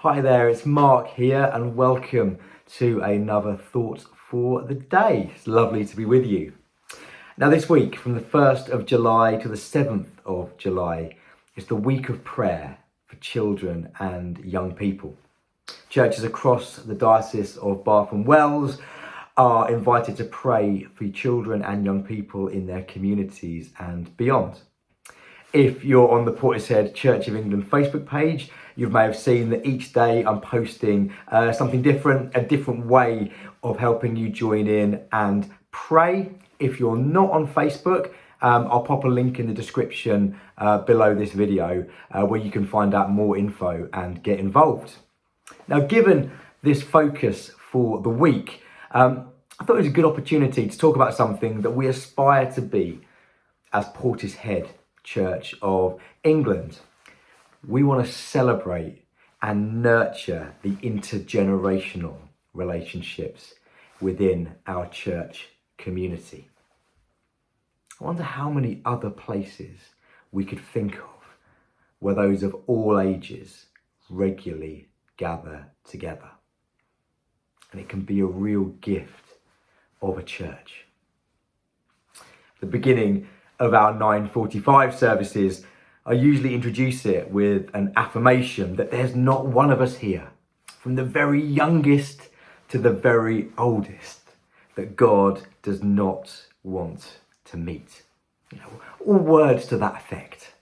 Hi there, it's Mark here and welcome to another Thoughts for the Day. It's lovely to be with you. Now this week, from the 1st of July to the 7th of July, is the week of prayer for children and young people. Churches across the Diocese of Bath and Wells are invited to pray for children and young people in their communities and beyond. If you're on the Portishead Church of England Facebook page, you may have seen that each day I'm posting something different, a different way of helping you join in and pray. If you're not on Facebook, I'll pop a link in the description below this video where you can find out more info and get involved. Now, given this focus for the week, I thought it was a good opportunity to talk about something that we aspire to be as Portishead Church of England. We want to celebrate and nurture the intergenerational relationships within our church community. I wonder how many other places we could think of where those of all ages regularly gather together. And it can be a real gift of a church. The beginning of our 9:45 services, I usually introduce it with an affirmation that there's not one of us here, from the very youngest to the very oldest, that God does not want to meet. All words to that effect.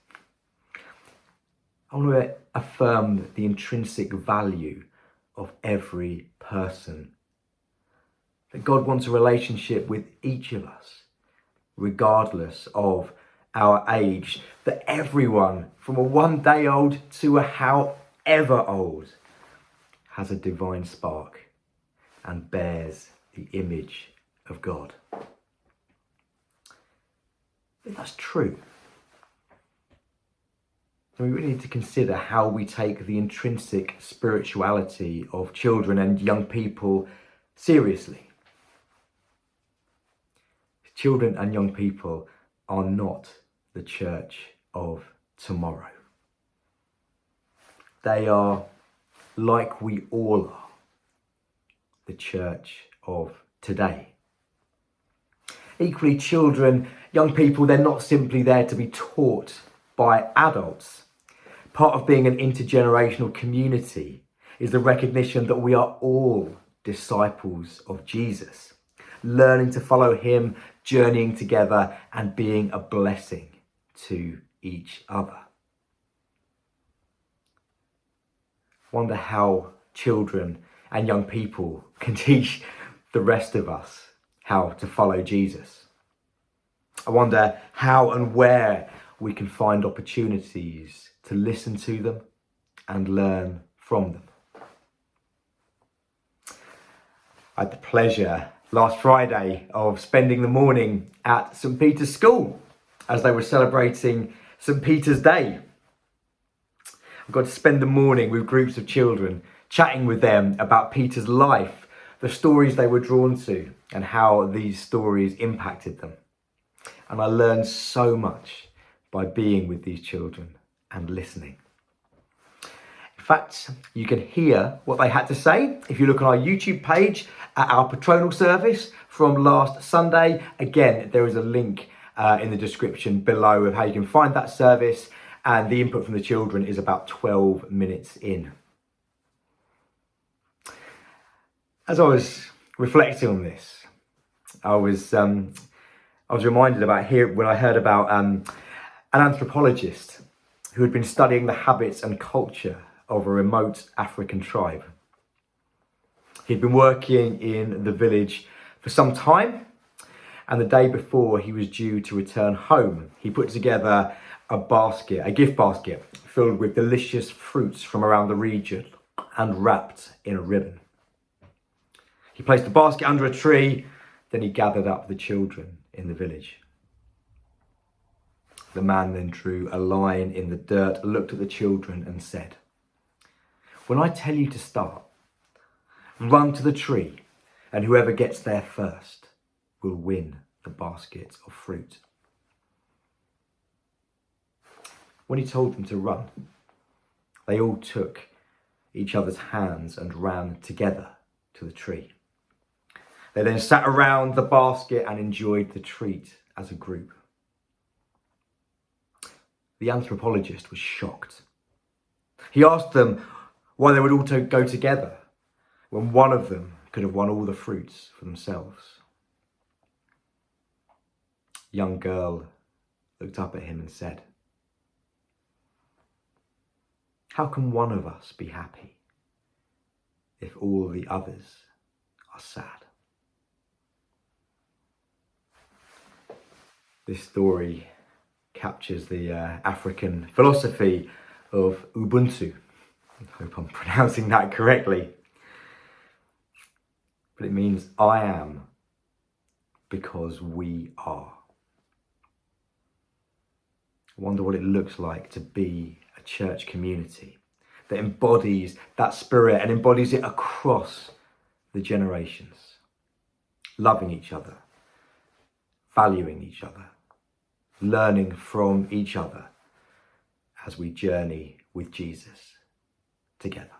I want to affirm the intrinsic value of every person, that God wants a relationship with each of us, regardless of our age, that everyone from a 1 day old to a however old has a divine spark and bears the image of God. If that's true, then we really need to consider how we take the intrinsic spirituality of children and young people seriously. Children and young people are not the church of tomorrow. They are, like we all are, the church of today. Equally, children, young people, they're not simply there to be taught by adults. Part of being an intergenerational community is the recognition that we are all disciples of Jesus, learning to follow him, journeying together and being a blessing to each other. Wonder how children and young people can teach the rest of us how to follow Jesus. I wonder how and where we can find opportunities to listen to them and learn from them. I had the pleasure last Friday of spending the morning at St. Peter's School as they were celebrating St. Peter's Day. I got to spend the morning with groups of children, chatting with them about Peter's life, the stories they were drawn to, and how these stories impacted them. And I learned so much by being with these children and listening. In fact, you can hear what they had to say if you look on our YouTube page at our patronal service from last Sunday. Again, there is a link in the description below of how you can find that service, and the input from the children is about 12 minutes in. As I was reflecting on this, I was reminded about when I heard about an anthropologist who had been studying the habits and culture of a remote African tribe. He'd been working in the village for some time, and the day before he was due to return home, he put together a gift basket filled with delicious fruits from around the region and wrapped in a ribbon. He placed the basket under a tree, then he gathered up the children in the village. The man then drew a line in the dirt, looked at the children and said, "When I tell you to start, run to the tree, and whoever gets there first will win the basket of fruit." When he told them to run, they all took each other's hands and ran together to the tree. They then sat around the basket and enjoyed the treat as a group. The anthropologist was shocked. He asked them why they would all go together when one of them could have won all the fruits for themselves. The young girl looked up at him and said, "How can one of us be happy if all the others are sad?" This story captures the African philosophy of Ubuntu. I hope I'm pronouncing that correctly. But it means I am because we are. I wonder what it looks like to be a church community that embodies that spirit and embodies it across the generations, loving each other, valuing each other, learning from each other as we journey with Jesus together.